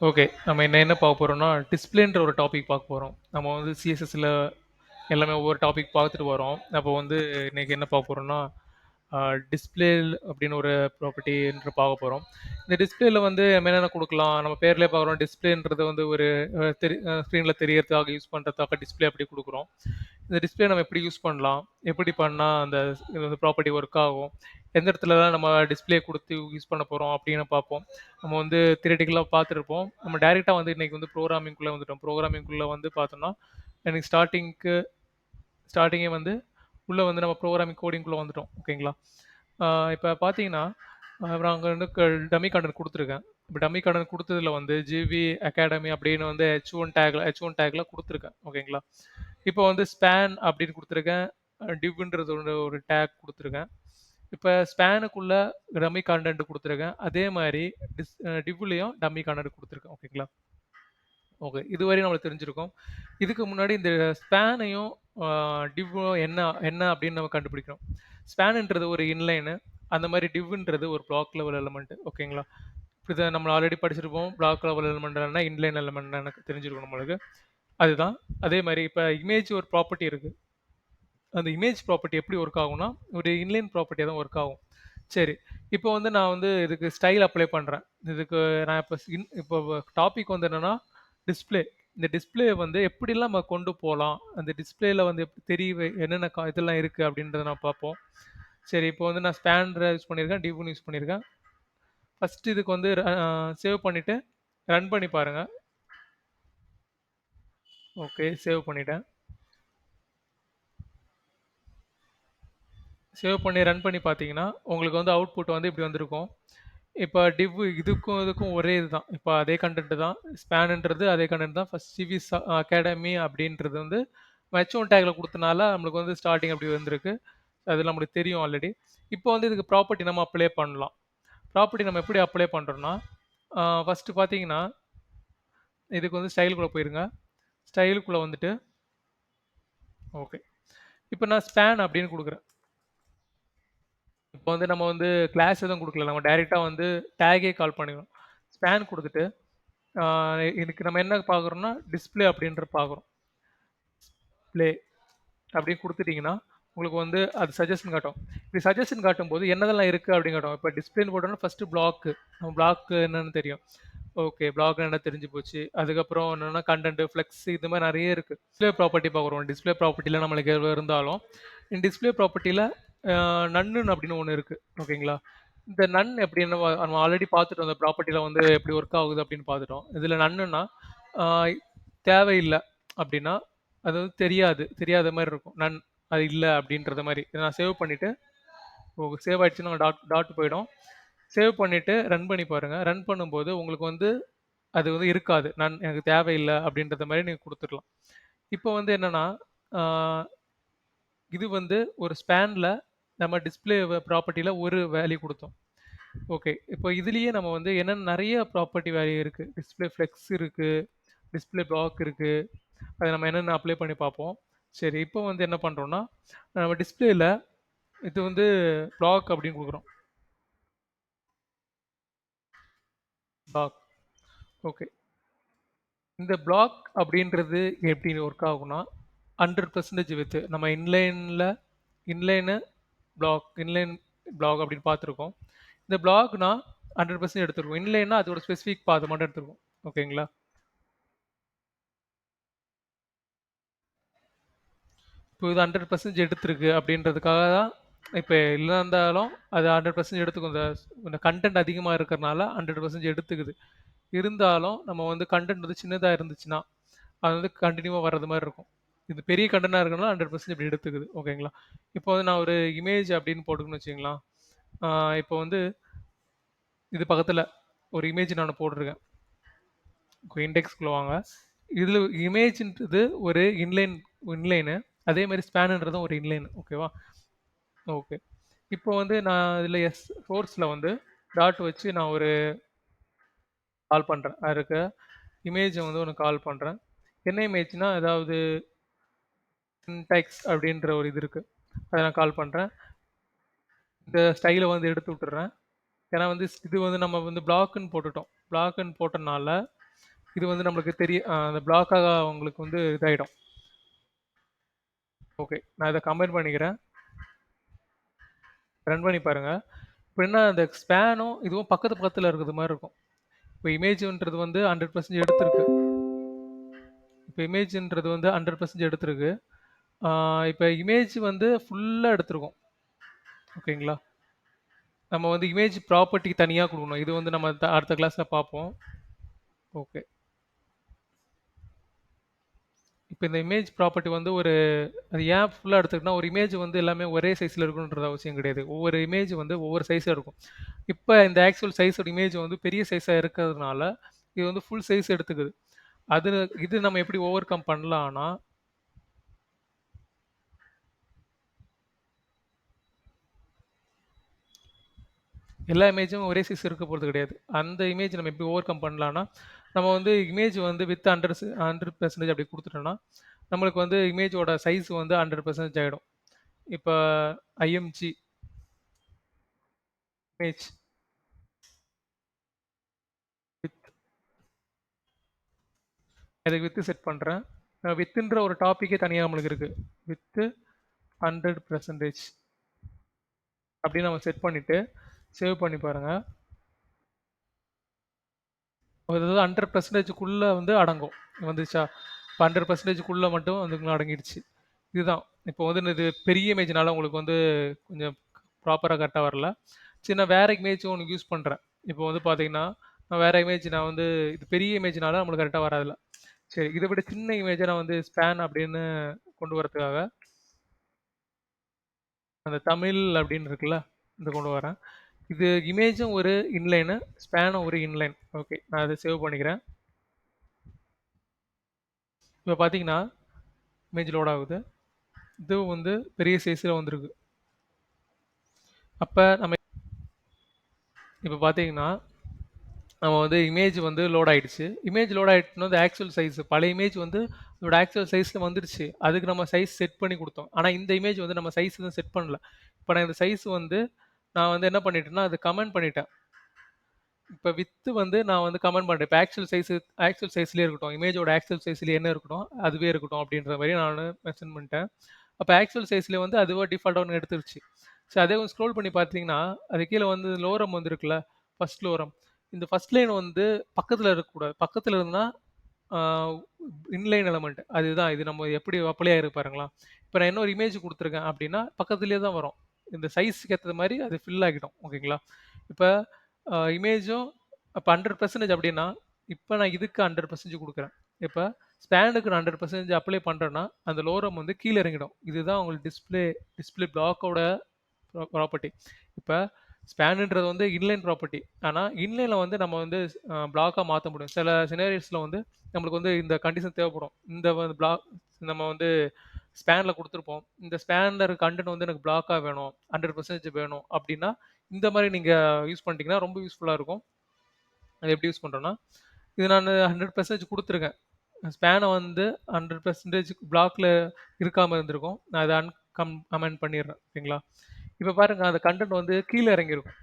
Okay. நம்ம என்ன பார்க்க போறோம்னா, டிஸ்ப்ளேன்ற ஒரு டாபிக் பார்க்க போறோம். நம்ம வந்து சிஎஸ்எஸ்ல எல்லாமே ஒவ்வொரு டாபிக் பார்த்துட்டு வரோம். அப்போ வந்து இன்னைக்கு என்ன பார்க்க போறோம்னா, டிஸ்ப்ளே அப்படின்னு ஒரு ப்ராப்பர்ட்டின்ற பார்க்க போறோம். இந்த டிஸ்ப்ளேல வந்து நம்ம என்னென்ன குடுக்கலாம்? நம்ம பேர்லயே பார்க்குறோம். டிஸ்ப்ளேன்றது வந்து ஒரு ஸ்க்ரீன்ல தெரியறதுக்காக யூஸ் பண்றதுக்காக டிஸ்ப்ளே அப்படி குடுக்குறோம். இந்த டிஸ்ப்ளே நம்ம எப்படி யூஸ் பண்ணலாம்? எப்படி பண்ணா அந்த இது வந்து ப்ராப்பர்ட்டி ஒர்க் ஆகும்? எந்த இடத்துலலாம் நம்ம டிஸ்ப்ளே குடுத்து யூஸ் பண்ண போறோம் அப்படின்னு பார்ப்போம். நம்ம வந்து தியரிட்டிக்கலா பார்த்துருப்போம். நம்ம டைரக்ட்டா வந்து இன்னைக்கு வந்து ப்ரோகிராமிங்குள்ள வந்துட்டோம். ப்ரோகிராமிங்குள்ள வந்து பார்த்தோம்னா, எனக்கு ஸ்டார்ட்டிங்கே வந்து உள்ள வந்து நம்ம ப்ரோகிராமிங் கோடிங்குள்ள வந்துட்டோம். ஓகேங்களா? இப்ப பார்த்தீங்கன்னா, நாங்க வந்து டம்மி கன்டென்ட் குடுத்துருக்கேன். இப்ப டம்மி கன்டென்ட் குடுத்ததுல வந்து ஜிவி அகாடமி அப்படின்னு வந்து ஹெச்1 டேக்ல குடுத்துருக்கேன். ஓகேங்களா? இப்போ வந்து ஸ்பேன் அப்படின்னு குடுத்துருக்கேன். டிவ்ன்றது ஒரு டேக் குடுத்துருக்கேன். இப்ப ஸ்பேனுக்குள்ள டம்மி கன்டென்ட் குடுத்துருக்கேன். அதே மாரி டிவ்லயும் டம்மி கன்டென்ட் குடுத்துருக்கேன். ஓகேங்களா? ஓகே. இதுவரையும் நம்மளுக்கு தெரிஞ்சிருக்கும். இதுக்கு முன்னாடி இந்த ஸ்பேனையும் டிவ்வும் என்ன என்ன அப்படின்னு நம்ம கண்டுபிடிக்கணும். ஸ்பேன்ன்றது ஒரு இன்லைனு. அந்த மாரி டிவ்ன்றது ஒரு பிளாக் லெவல் எலிமெண்ட். ஓகேங்களா? இத நம்ம ஆல்ரெடி படிச்சிருப்போம். பிளாக் லெவல் எலிமெண்ட்னா இன்லைன் எலிமெண்ட்னா எனக்கு தெரிஞ்சிருக்கும் நம்மளுக்கு. அதுதான். அதே மாரி இப்ப இமேஜ் ஒரு ப்ராப்பர்ட்டி இருக்கு. அந்த இமேஜ் ப்ராப்பர்ட்டி எப்படி ஒர்க் ஆகும்னா, ஒரு இன்லைன் ப்ராப்பர்ட்டியா தான் ஒர்க் ஆகும். சரி. இப்போ வந்து நான் வந்து இதுக்கு ஸ்டைல் அப்ளை பண்றேன். இதுக்கு நான் இப்போ டாபிக் வந்து என்னன்னா, டிஸ்ப்ளே. இந்த டிஸ்ப்ளே வந்து எப்படிலாம் நம்ம கொண்டு போலாம்? அந்த டிஸ்ப்ளேல வந்து எப்படி என்னென்ன இதெல்லாம் இருக்கு அப்படின்றத நான் பார்ப்போம். சரி, இப்போ வந்து நான் ஸ்பேன்ர யூஸ் பண்ணியிருக்கேன், டிவ்னு யூஸ் பண்ணியிருக்கேன். ஃபர்ஸ்ட் இதுக்கு வந்து சேவ் பண்ணிட்டு ரன் பண்ணி பாருங்க. ஓகே, சேவ் பண்ணிட்டேன். சேவ் பண்ணி ரன் பண்ணி பார்த்தீங்கன்னா, உங்களுக்கு வந்து அவுட்புட் வந்து இப்படி வந்திருக்கும். இப்போ இதுக்கும் ஒரே இதுதான். இப்போ அதே கன்டென்ட் தான். ஸ்பேனுன்றது அதே கன்டென்ட் தான். ஃபர்ஸ்ட் சிவிஸ் அகாடமி அப்படின்றது வந்து ஹெச்1 டேக்ல குடுத்தனால நம்மளுக்கு வந்து ஸ்டார்ட்டிங் அப்படி வந்திருக்கு. அது நம்மளுக்கு தெரியும் ஆல்ரெடி. இப்போ வந்து இதுக்கு ப்ராப்பர்ட்டி நம்ம அப்ளை பண்ணலாம். ப்ராப்பர்ட்டி நம்ம எப்படி அப்ளை பண்றோம்னா, ஃபர்ஸ்ட் பார்த்தீங்கன்னா, இதுக்கு வந்து ஸ்டைலுக்குள்ள போயிருங்க. ஸ்டைலுக்குள்ள வந்துட்டு ஓகே. இப்போ நான் ஸ்பேன் அப்படின்னு குடுக்குறேன். இப்போ வந்து நம்ம வந்து கிளாஸ் எதுவும் குடுக்கல. நம்ம டைரக்ட்டா வந்து டேக்கே கால் பண்ணிக்கிறோம். ஸ்பேன் குடுத்துட்டு, ஆ இதுக்கு நம்ம என்ன பார்க்குறோம்னா, டிஸ்ப்ளே அப்படின்ற பார்க்குறோம். ப்ளே அப்படின்னு குடுத்துட்டீங்கன்னா, உங்களுக்கு வந்து அது சஜஷன் காட்டும். இப்படி சஜஷன் காட்டும்போது என்னதெல்லாம் இருக்கு அப்படின்னு காட்டும். இப்போ டிஸ்ப்ளேன்னு போட்டோம்னா ஃபர்ஸ்ட் பிளாக். நம்ம பிளாக் என்னன்னு தெரியும். ஓகே. பிளாக் என்ன தெரிஞ்சு போச்சு. அதுக்கப்புறம் என்னன்னா கன்டென்ட், ஃப்ளெக்ஸ் இது மாரி நெறைய இருக்கு. டிஸ்ப்ளே ப்ராப்பர்ட்டி பார்க்குறோம். டிஸ்ப்ளே ப்ராப்பர்ட்டில நம்மளுக்கு எதுவும் இருந்தாலும், டிஸ்ப்ளே ப்ராப்பர்ட்டில நன்னு அப்படின்னு ஒண்ணு இருக்கு. ஓகேங்களா? இந்த நன் எப்படின்னு நம்ம ஆல்ரெடி பார்த்துட்டோம். அந்த ப்ராப்பர்ட்டில வந்து எப்படி ஒர்க் ஆகுது அப்படின்னு பார்த்துட்டோம். இதுல நன்னுன்னா, ஆ தேவையில்ல அப்படின்னா, அது வந்து தெரியாத மாரி இருக்கும். நன் அது இல்ல அப்படின்றத மாரி. இத நான் சேவ் பண்ணிட்டு, சேவ் ஆயிடுச்சுன்னா டாட் போயிடும். சேவ் பண்ணிட்டு ரன் பண்ணி பாருங்க. ரன் பண்ணும்போது உங்களுக்கு வந்து அது வந்து இருக்காது. எனக்கு தேவையில்ல அப்படின்றத மாரி நீங்க குடுத்துடலாம். இப்போ வந்து என்னன்னா, ஆ இது வந்து ஒரு ஸ்பேன்ல நம்ம டிஸ்ப்ளே ப்ராப்பர்ட்டில ஒரு வேல்யூ குடுத்தோம். ஓகே. இப்போ இதுலயே நம்ம வந்து என்னென்ன நெறைய ப்ராப்பர்ட்டி வேல்யூ இருக்கு. டிஸ்ப்ளே ஃப்ளெக்ஸ் இருக்கு. டிஸ்ப்ளே பிளாக் இருக்கு. அத நம்ம என்னென்ன அப்ளை பண்ணி பார்ப்போம். சரி, இப்போ வந்து என்ன பண்றோம்னா, நம்ம டிஸ்ப்ளேல இது வந்து பிளாக் அப்படின்னு குடுக்குறோம். பிளாக். ஓகே. இந்த பிளாக் அப்படின்றது எப்படி ஒர்க் ஆகும்னா, 100% வித் நம்ம இன்லைனு இன்லைன் பிளாக் அப்படின்னு பார்த்துருக்கோம். இந்த பிளாக்னா 100% எடுத்துருக்கும். இன்லைன்னா அதோட ஸ்பெசிஃபிக் பாத் மட்டும் எடுத்துருக்கும். ஓகேங்களா? இப்போ இது 100% எடுத்திருக்கு அப்படின்றதுக்காக தான் இப்போ இல்ல இருந்தாலும் அது 100% எடுத்துக்கும். இந்த கண்டென்ட் அதிகமா இருக்கிறனால 100% எடுத்துக்குது. இருந்தாலும் நம்ம வந்து கண்டென்ட் வந்து சின்னதா இருந்துச்சுன்னா, அது வந்து கன்டினியூவா வர்றது மாரி இருக்கும். இது பெரிய கண்டென்ட்டா இருக்கனால 100% இப்படி எடுத்துக்குது. ஓகேங்களா? இப்போ வந்து நான் ஒரு இமேஜ் அப்படின்னு போட்டுக்கன்னு வச்சுக்கங்களேன். ஆ இப்போ வந்து இது பக்கத்துல ஒரு இமேஜ் நான் போட்டுருக்கேன். இண்டெக்ஸ்குள்ள வாங்க. இதுல இமேஜ்ன்றது ஒரு இன்லைனு. அதே மாரி ஸ்பேனுன்றதும் ஒரு இன்லைன். ஓகேவா? ஓகே. இப்போ வந்து நான் இதுல சோர்ஸ்ல வந்து டாட் வச்சு நான் ஒரு கால் பண்றேன். அதுக்கு இமேஜ வந்து ஒண்ணு கால் பண்றேன். என்ன இமேஜ்னா, அதாவது சின்டாக்ஸ் அப்படின்ற ஒரு இது இருக்கு. அத நான் கால் பண்றேன். இந்த ஸ்டைலை வந்து எடுத்து விட்டுறேன். ஏன்னா வந்து இது வந்து நம்ம வந்து பிளாக்குன்னு போட்டுட்டோம். பிளாக்குன்னு போட்டனால இது வந்து நம்மளுக்கு அந்த பிளாக்காக உங்களுக்கு வந்து இதாயிடும். ஓகே, நான் இதை கம்பைன் பண்ணிக்கிறேன். ரன் பண்ணி பாருங்க. இப்போ என்ன, அந்த ஸ்பேனும் இதுவும் பக்கத்து பக்கத்தில் இருக்கிறது மாதிரி இருக்கும். இப்போ இமேஜ்ன்றது வந்து 100% எடுத்திருக்கு. இப்போ இமேஜ்ன்றது வந்து 100% எடுத்திருக்கு. இப்போ இமேஜ் வந்து ஃபுல்லாக எடுத்திருக்கோம். ஓகேங்களா? நம்ம வந்து இமேஜ் ப்ராப்பர்ட்டி தனியாக கொடுக்கணும். இது வந்து நம்ம அடுத்த கிளாஸில் பார்ப்போம். ஓகே, இப்போ இந்த இமேஜ் ப்ராப்பர்ட்டி வந்து அது ஏன் ஃபுல்லாக எடுத்துக்கிட்டோம்னா, ஒரு இமேஜ் வந்து எல்லாமே ஒரே சைஸில் இருக்கணுன்றது அவசியம் கிடையாது. ஒவ்வொரு இமேஜ் வந்து ஒவ்வொரு சைஸாக இருக்கும். இப்போ இந்த ஆக்சுவல் சைஸோட இமேஜ் வந்து பெரிய சைஸாக இருக்கிறதுனால இது வந்து ஃபுல் சைஸ் எடுத்துக்குது. அது இது நம்ம எப்படி ஓவர் கம் பண்ணலாம்னா, எல்லா இமேஜும் ஒரே சைஸ் இருக்க போகிறது கிடையாது. அந்த இமேஜ் நம்ம எப்படி ஓவர் கம் பண்ணலாம்னா, நம்ம வந்து இமேஜ் வந்து வித் 100% அப்படி கொடுத்துட்டோம்னா நம்மளுக்கு வந்து இமேஜோட சைஸ் வந்து 100% ஆகிடும். இப்போ ஐஎம்ஜி இமேஜ் வித், அதுக்கு வித்து செட் பண்ணுறேன். வித்துன்ற ஒரு டாப்பிக்கே தனியாக நம்மளுக்கு இருக்குது. வித்து 100% அப்படின்னு நம்ம செட் பண்ணிவிட்டு சேவ் பண்ணி பாருங்கள். அதாவது 100%க்குள்ளே வந்து அடங்கும். வந்துச்சா? இப்போ 100%க்குள்ளே மட்டும் அதுக்குள்ள அடங்கிடுச்சு. இதுதான். இப்போ வந்து இது பெரிய இமேஜ்னால உங்களுக்கு வந்து கொஞ்சம் ப்ராப்பராக கரெக்டாக வரல. சரி, நான் வேறு இமேஜ் ஒன்று யூஸ் பண்ணுறேன். இப்போ வந்து பார்த்தீங்கன்னா, நான் வேறு இமேஜ் நான் வந்து இது பெரிய இமேஜ்னால நம்மளுக்கு கரெக்டாக வராதுல்ல. சரி, இதை விட சின்ன இமேஜை நான் வந்து ஸ்பேன் அப்படின்னு கொண்டு வரதுக்காக அந்த தமிழ் அப்படின்னு இருக்குல்ல, இந்த கொண்டு வரேன். இது இமேஜும் ஒரு இன்லைனு, ஸ்பேனும் ஒரு இன்லைன். ஓகே, நான் அதை சேவ் பண்ணிக்கிறேன். இப்போ பார்த்தீங்கன்னா இமேஜ் லோட் ஆகுது. இது வந்து பெரிய சைஸில் வந்திருக்கு. அப்போ நம்ம இப்போ பார்த்தீங்கன்னா நம்ம வந்து இமேஜ் வந்து லோட் ஆயிடுச்சு. இமேஜ் லோட் ஆயிடுச்சுன்னா அந்த ஆக்சுவல் சைஸ் பழைய இமேஜ் வந்து அதோட ஆக்சுவல் சைஸில் வந்துருச்சு. அதுக்கு நம்ம சைஸ் செட் பண்ணி கொடுத்தோம். ஆனால் இந்த இமேஜ் வந்து நம்ம சைஸ் தான் செட் பண்ணல. இப்போ நான் இந்த சைஸ் வந்து நான் வந்து என்ன பண்ணிட்டேன்னா அது கமெண்ட் பண்ணிட்டேன். இப்போ வித்து வந்து நான் வந்து கமெண்ட் பண்ணிட்டேன். இப்போ ஆக்சுவல் சைஸ்லேயே இருக்கட்டும், இமேஜோட ஆக்சுவல் சைஸ்லேயே என்ன இருக்கட்டும் அதுவே இருக்கட்டும் அப்படின்ற மாதிரி நான் மென்ஷன் பண்ணிட்டேன். அப்போ ஆக்சுவல் சைஸ்லேயே வந்து அதுவாக டிஃபால்ட்டாக ஒன்று எடுத்துருச்சு. சரி, அதே கொஞ்சம் ஸ்க்ரோல் பண்ணி பார்த்தீங்கன்னா அது கீழே வந்து லோரம் வந்து இருக்குல்ல, ஃபர்ஸ்ட் லோரம். இந்த ஃபர்ஸ்ட் லைன் வந்து பக்கத்தில் இருக்கக்கூடாது. பக்கத்தில் இருந்தால் இன்லைன் எலமெண்ட் அதுதான். இது நம்ம எப்படி அப்ளை ஆயிருக்கு பாருங்களா. இப்போ நான் இன்னொரு இமேஜ் கொடுத்துருக்கேன் அப்படின்னா பக்கத்துலேயே தான் வரும். இந்த சைஸ்க்கு ஏற்றது மாதிரி அது ஃபில் ஆகிடும். ஓகேங்களா? இப்போ இமேஜும் இப்போ 100% அப்படின்னா இப்போ நான் இதுக்கு 100% கொடுக்குறேன். இப்போ ஸ்டாண்டுக்கு நான் 100% அப்ளை பண்ணுறேன்னா அந்த லோரம் வந்து கீழே இறங்கிடும். இதுதான் உங்களுக்கு டிஸ்பிளே பிளாக்கோட ப்ராப்பர்ட்டி. இப்போ ஸ்பேனுன்றது வந்து இன்லைன் ப்ராப்பர்ட்டி. ஆனால் இன்லைனில் வந்து நம்ம வந்து பிளாக்காக மாற்ற முடியும். சில சினேரியஸில் வந்து நம்மளுக்கு வந்து இந்த கண்டிஷன் தேவைப்படும். இந்த வந்து பிளாக் நம்ம வந்து ஸ்பேனில் கொடுத்துருப்போம். இந்த ஸ்பேனில் இருக்க கண்டென்ட் வந்து எனக்கு பிளாக்காக வேணும், 100% வேணும் அப்படின்னா இந்த மாதிரி நீங்கள் யூஸ் பண்ணிட்டீங்கன்னா ரொம்ப யூஸ்ஃபுல்லாக இருக்கும். அது எப்படி யூஸ் பண்ணுறோன்னா, இது நான் 100% கொடுத்துருக்கேன். ஸ்பேனை வந்து 100% பிளாக்ல இருக்காமல் இருந்திருக்கும். நான் அதை கமெண்ட் பண்ணிடுறேன். ஓகேங்களா? இப்போ பாருங்க அந்த கண்டென்ட் வந்து கீழே இறங்கியிருக்கும்.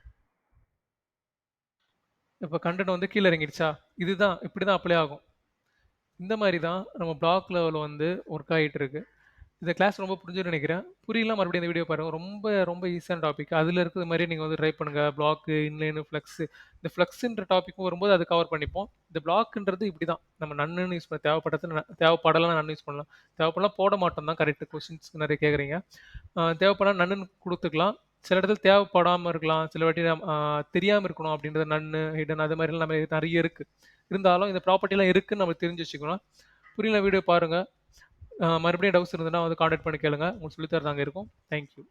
இப்போ கண்டென்ட் வந்து கீழே இறங்கிடுச்சா? இதுதான் இப்படி தான் அப்ளை ஆகும். இந்த மாதிரி தான் நம்ம பிளாக் லெவலில் வந்து ஒர்க் ஆகிட்டு இருக்கு. இந்த கிளாஸ் ரொம்ப புரிஞ்சுன்னு நினைக்கிறேன். புரியலாம் மறுபடியும் இந்த வீடியோ பாருங்கள். ரொம்ப ரொம்ப ஈஸியான டாபிக். அதில் இருக்கிற மாதிரி நீங்கள் வந்து ட்ரை பண்ணுங்கள். Block, inline, flux. இந்த ஃப்ளக்ஸுன்ற டாப்பிக்கும் வரும்போது அது கவர் பண்ணிப்போம். இந்த பிளாக்ன்றது இப்படி தான். நம்ம நன்னுன்னு யூஸ் பண்ண தேவைப்படலாம் நன்னு யூஸ் பண்ணலாம். தேவைப்படலாம் போட மாட்டோம் தான் கரெக்ட். கொஸ்டின்ஸ்க்கு நிறைய கேட்குறீங்க. தேவைப்படலாம் நன்னுன்னு கொடுத்துக்கலாம். சில இடத்துல தேவைப்படாமல் இருக்கலாம். சில வாட்டி தெரியாமல் இருக்கணும் அப்படின்றது நன்னு, ஹிடன் அது மாதிரிலாம் நம்ம நிறைய இருக்குது. இருந்தாலும் இந்த ப்ராப்பர்ட்டிலாம் இருக்குன்னு நம்ம தெரிஞ்சு வச்சுக்கணும். புரியல வீடியோ பாருங்கள். மறுபடியும் டவுட்ஸ் இருந்ததுன்னா வந்து காண்டாக்ட் பண்ணி கேளுங்க. உங்களுக்கு சொல்லித்தரது அங்கே இருக்கும். தேங்க்யூ.